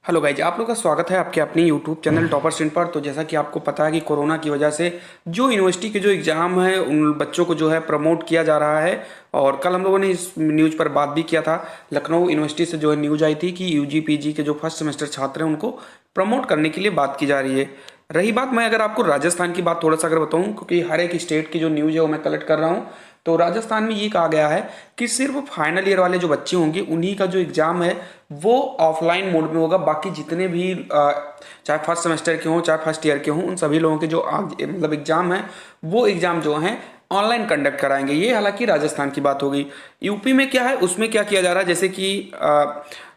Hello guys, आप लोग का स्वागत है आपके अपनी यूट्यूब चैनल टॉपर स्टैंड पर। तो जैसा कि आपको पता है कि कोरोना की वजह से जो यूनिवर्सिटी के जो एग्ज़ाम है उन बच्चों को जो है प्रमोट किया जा रहा है। और कल हम लोगों ने इस न्यूज़ पर बात भी किया था। लखनऊ यूनिवर्सिटी से जो है न्यूज़ आई थी कि यूजी पीजी के जो फर्स्ट सेमेस्टर छात्र हैं उनको प्रमोट करने के लिए बात की जा रही है। रही बात, मैं अगर आपको राजस्थान की बात थोड़ा सा अगर बताऊं, क्योंकि हर एक स्टेट की जो न्यूज़ है वो मैं कलेक्ट कर रहा हूँ। तो राजस्थान में ये कहा गया है कि सिर्फ फाइनल ईयर वाले जो बच्चे होंगे उन्हीं का जो एग्ज़ाम है वो ऑफलाइन मोड में होगा। बाकी जितने भी चाहे फर्स्ट सेमेस्टर के हों चाहे फर्स्ट ईयर के हों, उन सभी लोगों के जो मतलब एग्ज़ाम है वो एग्ज़ाम जो हैं ऑनलाइन कंडक्ट कराएंगे। ये हालांकि राजस्थान की बात हो गई। यूपी में क्या है, उसमें क्या किया जा रहा है, जैसे कि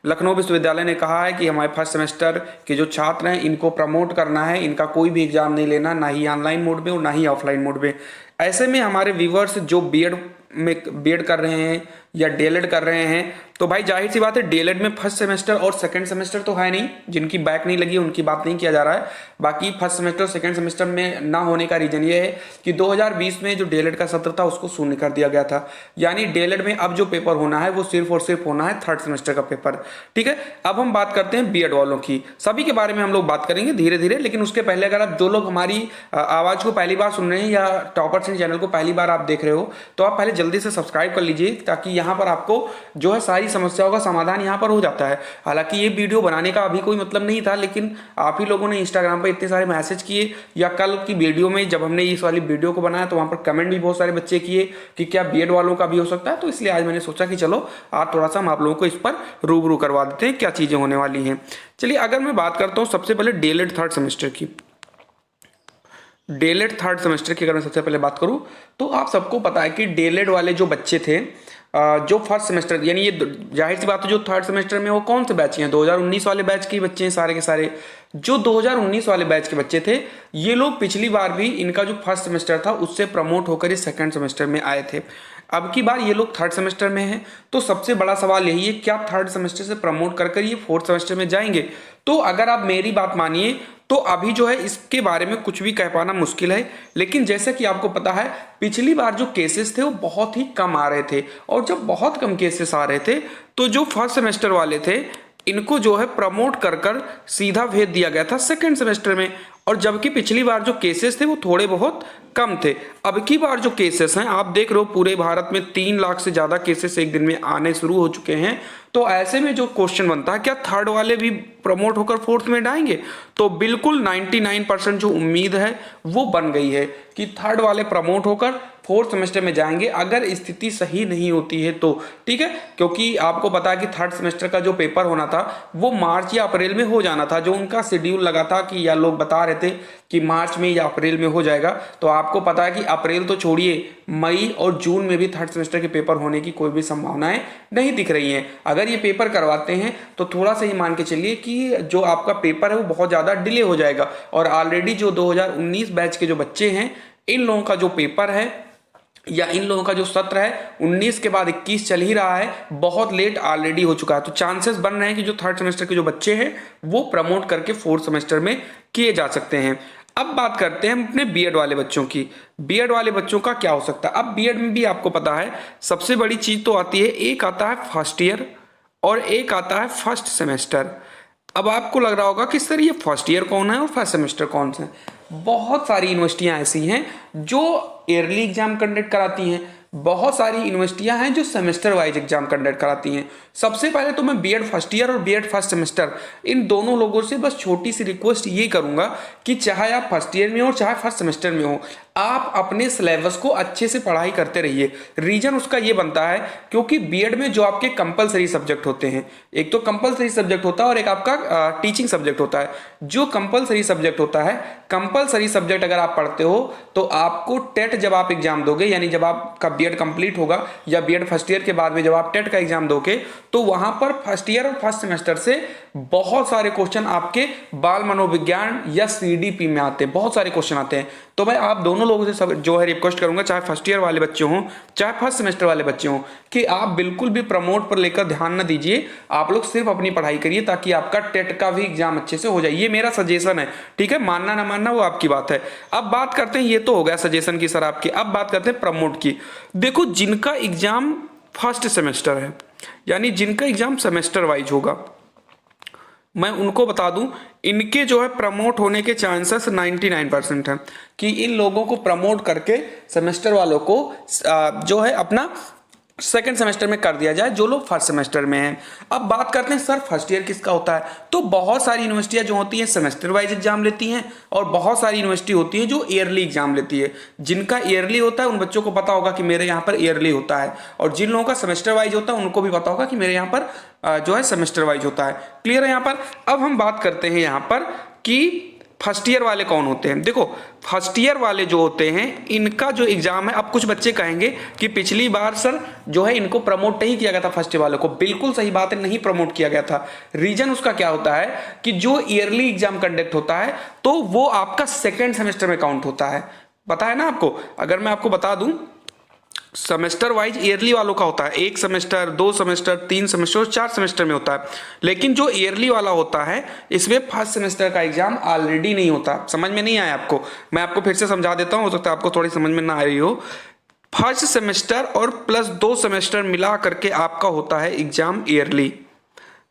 लखनऊ विश्वविद्यालय ने कहा है कि हमारे फर्स्ट सेमेस्टर के जो छात्र हैं इनको प्रमोट करना है, इनका कोई भी एग्जाम नहीं लेना, ना ही ऑनलाइन मोड में और ना ही ऑफलाइन मोड में। ऐसे में हमारे व्यूवर्स जो बीएड कर रहे हैं या डीएलएड कर रहे हैं, तो भाई जाहिर सी बात है डीएलएड में फर्स्ट सेमेस्टर और सेकंड सेमेस्टर तो है नहीं, जिनकी बैक नहीं लगी उनकी बात नहीं किया जा रहा है। बाकी फर्स्ट सेमेस्टर और सेकंड सेमेस्टर में ना होने का रीजन ये है कि 2020 में जो डीएलएड का सत्र था उसको शून्य कर दिया गया था। यानी डीएलएड में अब जो पेपर होना है वो सिर्फ और सिर्फ होना है थर्ड सेमेस्टर का पेपर। ठीक है, अब हम बात करते हैं बीएड वालों की। सभी के बारे में हम लोग बात करेंगे धीरे धीरे, लेकिन उसके पहले अगर आप जो लोग हमारी आवाज को पहली बार सुन रहे हैं या टॉपर सिंह चैनल को पहली बार आप देख रहे हो, तो आप पहले जल्दी से सब्सक्राइब कर लीजिए, ताकि यहाँ पर आपको जो है सारी समस्याओं का समाधान यहाँ पर हो जाता है। हालांकि ये वीडियो बनाने का अभी कोई मतलब नहीं था, लेकिन आप ही लोगों ने इंस्टाग्राम पर इतने सारे मैसेज किए, या कल की वीडियो में जब हमने इस वाली वीडियो को बनाया तो वहाँ पर कमेंट भी बहुत सारे बच्चे किए कि क्या बीएड वालों का भी हो सकता है। तो इसलिए आज मैंने सोचा कि चलो आज थोड़ा सा हम आप लोगों को इस पर रूबरू करवा देते हैं क्या चीज़ें होने वाली हैं। चलिए, अगर मैं बात करता हूँ सबसे पहले डीएलएड थर्ड सेमेस्टर की। डीएलएड थर्ड सेमेस्टर की अगर मैं सबसे पहले बात करूं, तो आप सबको पता है कि डीएलएड वाले जो बच्चे थे, जो फर्स्ट सेमेस्टर, यानी ये जाहिर सी बात है जो थर्ड सेमेस्टर में वो कौन से बैच हैं, 2019 वाले बैच के बच्चे हैं सारे के सारे। जो 2019 वाले बैच के बच्चे थे, ये लोग पिछली बार भी इनका जो फर्स्ट सेमेस्टर था उससे प्रमोट होकर ये सेकंड सेमेस्टर में आए थे। अब की बार ये लोग थर्ड सेमेस्टर में हैं, तो सबसे बड़ा सवाल यही है क्या थर्ड सेमेस्टर से प्रमोट कर ये फोर्थ सेमेस्टर में जाएंगे। तो अगर आप मेरी बात मानिए तो अभी जो है इसके बारे में कुछ भी कह पाना मुश्किल है। लेकिन जैसे कि आपको पता है पिछली बार जो केसेस थे वो बहुत ही कम आ रहे थे, और जब बहुत कम केसेस आ रहे थे तो जो फर्स्ट सेमेस्टर वाले थे इनको जो है प्रमोट कर सीधा भेज दिया गया था सेकंड सेमेस्टर में। और जबकि पिछली बार जो केसेस थे वो थोड़े बहुत कम थे। अब की बार जो केसेस हैं आप देख रहे हो पूरे भारत में 3 लाख से ज़्यादा केसेस एक दिन में आने शुरू हो चुके हैं। तो ऐसे में जो क्वेश्चन बनता है क्या थर्ड वाले भी प्रमोट होकर फोर्थ में जाएंगे, तो बिल्कुल 99% जो उम्मीद है वो बन गई है कि थर्ड वाले प्रमोट होकर फोर्थ सेमेस्टर में जाएंगे, अगर स्थिति सही नहीं होती है तो। ठीक है, क्योंकि आपको पता है कि थर्ड सेमेस्टर का जो पेपर होना था वो मार्च या अप्रैल में हो जाना था, जो उनका शेड्यूल लगा था कि या लोग बता रहे थे कि मार्च में या अप्रैल में हो जाएगा। तो आपको पता है कि अप्रैल तो छोड़िए, मई और जून में भी थर्ड सेमेस्टर के पेपर होने की कोई भी संभावनाएं नहीं दिख रही हैं। अगर ये पेपर करवाते हैं तो थोड़ा सा ही मान के चलिए कि जो आपका पेपर है वो बहुत ज़्यादा डिले हो जाएगा। और ऑलरेडी जो 2019 बैच के जो बच्चे हैं इन लोगों का जो पेपर है या इन लोगों का जो सत्र है 19 के बाद 21 चल ही रहा है, बहुत लेट ऑलरेडी हो चुका है। तो चांसेस बन रहे हैं कि जो थर्ड सेमेस्टर के जो बच्चे हैं वो प्रमोट करके फोर्थ सेमेस्टर में किए जा सकते हैं। अब बात करते हैं हम अपने बीएड वाले बच्चों की। बीएड वाले बच्चों का क्या हो सकता है। अब बीएड में भी आपको पता है सबसे बड़ी चीज तो आती है, एक आता है फर्स्ट ईयर और एक आता है फर्स्ट सेमेस्टर। अब आपको लग रहा होगा कि सर ये फर्स्ट ईयर कौन है और फर्स्ट सेमेस्टर कौन सा है। बहुत सारी यूनिवर्सिटियां ऐसी हैं जो ईयरली एग्जाम कंडक्ट कराती हैं, बहुत सारी यूनिवर्सिटियां हैं जो सेमेस्टर वाइज एग्जाम कंडक्ट कराती हैं। सबसे पहले तो मैं बीएड फर्स्ट ईयर और बीएड फर्स्ट सेमेस्टर इन दोनों लोगों से बस छोटी सी रिक्वेस्ट ये करूंगा कि चाहे आप फर्स्ट ईयर में हो चाहे फर्स्ट सेमेस्टर में हो, आप अपने सिलेबस को अच्छे से पढ़ाई करते रहिए। रीजन उसका ये बनता है क्योंकि बीएड में जो आपके कंपलसरी सब्जेक्ट होते हैं, एक तो कंपलसरी सब्जेक्ट होता है और एक आपका टीचिंग सब्जेक्ट होता है। जो कंपलसरी सब्जेक्ट होता है, कंपलसरी सब्जेक्ट अगर आप पढ़ते हो तो आपको टेट जब आप एग्जाम दोगे, यानी जब आपका बीएड कंप्लीट होगा या बीएड फर्स्ट ईयर के बाद में जब आप टेट का एग्जाम दोगे, तो वहां पर फर्स्ट ईयर और फर्स्ट सेमेस्टर से बहुत सारे क्वेश्चन आपके बाल मनोविज्ञान या सीडीपी में आते हैं, बहुत सारे क्वेश्चन आते हैं। तो मैं आप दोनों लोगों से सब जो है रिक्वेस्ट करूंगा, चाहे फर्स्ट ईयर वाले बच्चे हों चाहे फर्स्ट सेमेस्टर वाले बच्चे हों, कि आप बिल्कुल भी प्रमोट पर लेकर ध्यान न दीजिए। आप लोग सिर्फ अपनी पढ़ाई करिए ताकि आपका टेट का भी एग्जाम अच्छे से हो जाए। ये मेरा सजेशन है, ठीक है, मानना ना मानना वो आपकी बात है। अब बात करते हैं, ये तो हो गया सजेशन की सर आपकी। अब बात करते हैं प्रमोट की। देखो, जिनका एग्जाम फर्स्ट सेमेस्टर है, यानी जिनका एग्जाम सेमेस्टर वाइज होगा, मैं उनको बता दूं, इनके जो है प्रमोट होने के चांसेस 99% हैं कि इन लोगों को प्रमोट करके सेमेस्टर वालों को जो है अपना सेकेंड सेमेस्टर में कर दिया जाए जो लोग फर्स्ट सेमेस्टर में हैं। अब बात करते हैं सर फर्स्ट ईयर किसका होता है, तो बहुत सारी यूनिवर्सिटियां जो होती हैं सेमेस्टर वाइज एग्जाम लेती हैं और बहुत सारी यूनिवर्सिटी होती है जो ईयरली एग्जाम लेती है। जिनका ईयरली होता है उन बच्चों को पता होगा कि मेरे यहाँ पर ईयरली होता है, और जिन लोगों का सेमेस्टर वाइज होता है उनको भी पता होगा कि मेरे यहाँ पर जो है सेमेस्टर वाइज होता है। क्लियर है यहाँ पर। अब हम बात करते हैं यहाँ पर कि फर्स्ट ईयर वाले कौन होते हैं। देखो फर्स्ट ईयर वाले जो होते हैं इनका जो एग्जाम है, अब कुछ बच्चे कहेंगे कि पिछली बार सर जो है इनको प्रमोट नहीं किया गया था फर्स्ट ईयर वालों को। बिल्कुल सही बात है, नहीं प्रमोट किया गया था। रीजन उसका क्या होता है कि जो ईयरली एग्जाम कंडक्ट होता है तो वो आपका सेकेंड सेमेस्टर में काउंट होता है। पता है ना आपको। अगर मैं आपको बता दूं, सेमेस्टर वाइज ईयरली वालों का होता है 1 सेमेस्टर, 2 सेमेस्टर, 3 सेमेस्टर और 4 सेमेस्टर में होता है। लेकिन जो ईयरली वाला होता है इसमें फर्स्ट सेमेस्टर का एग्जाम ऑलरेडी नहीं होता। समझ में नहीं आया आपको, मैं आपको फिर से समझा देता हूँ, हो सकता है आपको थोड़ी समझ में ना आ रही हो। फर्स्ट सेमेस्टर और प्लस 2 सेमेस्टर मिला करके आपका होता है एग्जाम ईयरली।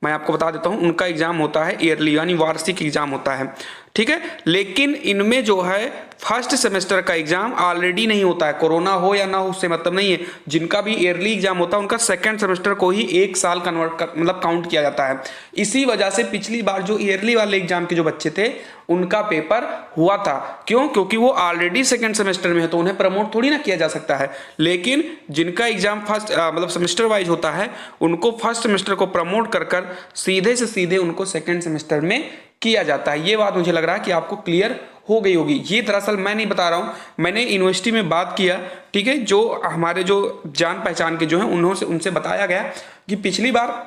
मैं आपको बता देता हूं उनका एग्जाम होता है ईयरली, यानी वार्षिक एग्जाम होता है, ठीक है। लेकिन इनमें जो है फर्स्ट सेमेस्टर का एग्जाम ऑलरेडी नहीं होता है। कोरोना हो या ना हो उससे मतलब नहीं है। जिनका भी ईयरली एग्जाम होता है उनका सेकंड सेमेस्टर को ही 1 साल कन्वर्ट कर मतलब काउंट किया जाता है। इसी वजह से पिछली बार जो ईयरली वाले एग्जाम के जो बच्चे थे उनका पेपर हुआ था। क्यों? क्योंकि वो ऑलरेडी सेकंड सेमेस्टर में है तो उन्हें प्रमोट थोड़ी ना किया जा सकता है। लेकिन जिनका एग्जाम फर्स्ट मतलब सेमेस्टर वाइज होता है उनको फर्स्ट सेमेस्टर को प्रमोट कर सीधे से सीधे उनको सेकंड सेमेस्टर में किया जाता है। ये बात मुझे लग रहा है कि आपको क्लियर हो गई होगी। ये दरअसल मैं नहीं बता रहा हूँ, मैंने यूनिवर्सिटी में बात किया, ठीक है, जो हमारे जो जान पहचान के जो हैं उनसे बताया गया कि पिछली बार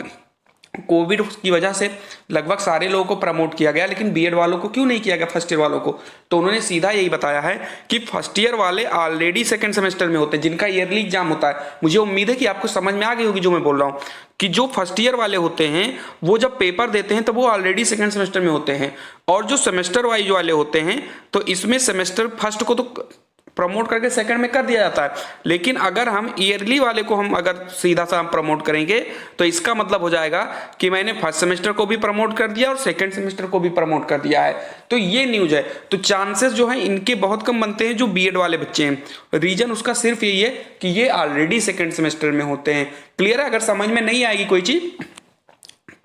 कोविड की वजह से लगभग सारे लोगों को प्रमोट किया गया, लेकिन बीएड वालों को क्यों नहीं किया गया फर्स्ट ईयर वालों को। तो उन्होंने सीधा यही बताया है कि फर्स्ट ईयर वाले ऑलरेडी सेकंड सेमेस्टर में होते हैं जिनका ईयरली एग्जाम होता है। मुझे उम्मीद है कि आपको समझ में आ गई होगी जो मैं बोल रहा हूँ कि जो फर्स्ट ईयर वाले होते हैं वो जब पेपर देते हैं तो वो ऑलरेडी सेकंड सेमेस्टर में होते हैं, और जो सेमेस्टर वाइज वाले होते हैं तो इसमें सेमेस्टर फर्स्ट को तो प्रमोट करके सेकंड में कर दिया जाता है। लेकिन अगर हम ईयरली वाले को हम अगर सीधा सा हम प्रमोट करेंगे तो इसका मतलब हो जाएगा कि मैंने फर्स्ट सेमेस्टर को भी प्रमोट कर दिया और सेकंड सेमेस्टर को भी प्रमोट कर दिया है। तो ये न्यूज है। तो चांसेस जो है इनके बहुत कम बनते हैं जो बीएड वाले बच्चे हैं। रीजन उसका सिर्फ यही है कि ये ऑलरेडी सेकंड सेमेस्टर में होते हैं। क्लियर है। अगर समझ में नहीं आएगी कोई चीज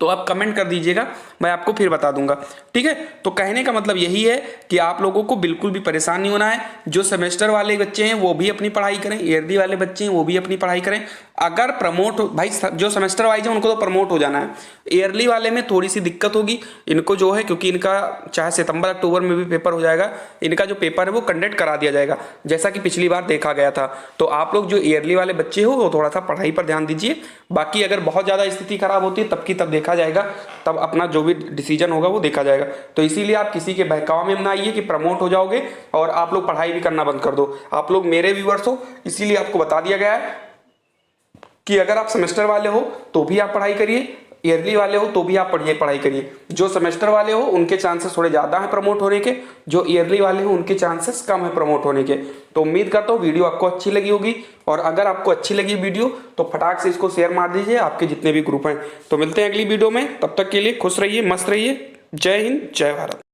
तो आप कमेंट कर दीजिएगा, मैं आपको फिर बता दूंगा, ठीक है। तो कहने का मतलब यही है कि आप लोगों को बिल्कुल भी परेशान नहीं होना है। जो सेमेस्टर वाले बच्चे हैं वो भी अपनी पढ़ाई करें, ईयरली वाले बच्चे हैं वो भी अपनी पढ़ाई करें। अगर प्रमोट भाई जो सेमेस्टर वाइज है उनको तो प्रमोट हो जाना है। ईयरली वाले में थोड़ी सी दिक्कत होगी इनको जो है, क्योंकि इनका चाहे सितंबर अक्टूबर में भी पेपर हो जाएगा, इनका जो पेपर है वो कंडक्ट करा दिया जाएगा जैसा कि पिछली बार देखा गया था। तो आप लोग जो ईयरली वाले बच्चे हो वो थोड़ा सा पढ़ाई पर ध्यान दीजिए। बाकी अगर बहुत ज़्यादा स्थिति खराब होती है तब की तब देखा जाएगा, तब अपना जो भी डिसीजन होगा वो देखा जाएगा। तो इसीलिए आप किसी के बहकावा में ना आइए कि प्रमोट हो जाओगे और आप लोग पढ़ाई भी करना बंद कर दो। आप लोग मेरे व्यूअर्स हो, इसीलिए आपको बता दिया गया है कि अगर आप सेमेस्टर वाले हो तो भी आप पढ़ाई करिए, ईयरली वाले हो तो भी आप पढ़ाई करिए। जो सेमेस्टर वाले हो उनके चांसेस थोड़े ज़्यादा हैं प्रमोट होने के, जो ईयरली वाले हो उनके चांसेस कम है प्रमोट होने के। तो उम्मीद करता हूँ वीडियो आपको अच्छी लगी होगी, और अगर आपको अच्छी लगी वीडियो तो फटाक से इसको शेयर मार दीजिए आपके जितने भी ग्रुप हैं। तो मिलते हैं अगली वीडियो में, तब तक के लिए खुश रहिए, मस्त रहिए। जय हिंद, जय भारत।